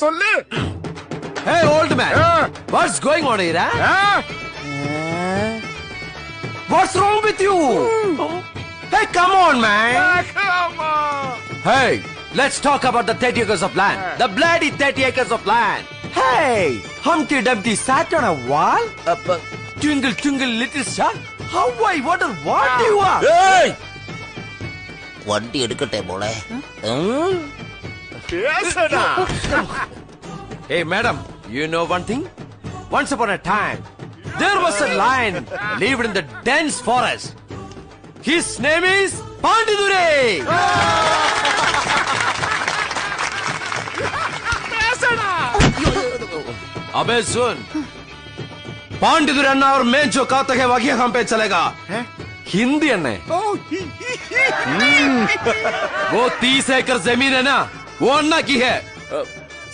சொல்லு. Hey old man, what's going on here? What's wrong with you? Hey, come on, man. Come on. Hey, let's talk about the 30 acres of land. The bloody 30 acres of land. Hey, Humpty Dumpty sat on a wall. Twinkle, twinkle, little star. How I wonder what you are. Hey! வண்டி எடுக்கட்டே போல. பேசடா. Hey, madam, you know one thing? Once upon a time, there was a lion lived in the dense forest. His name is Pandidure. பேசடா. अबे सुन, पांडितुरे अन्ना और मैं जो कहता है वही हम पे चलेगा. हिंदी अन्ना वो 30 एकड़ जमीन है ना, वो अन्ना की है.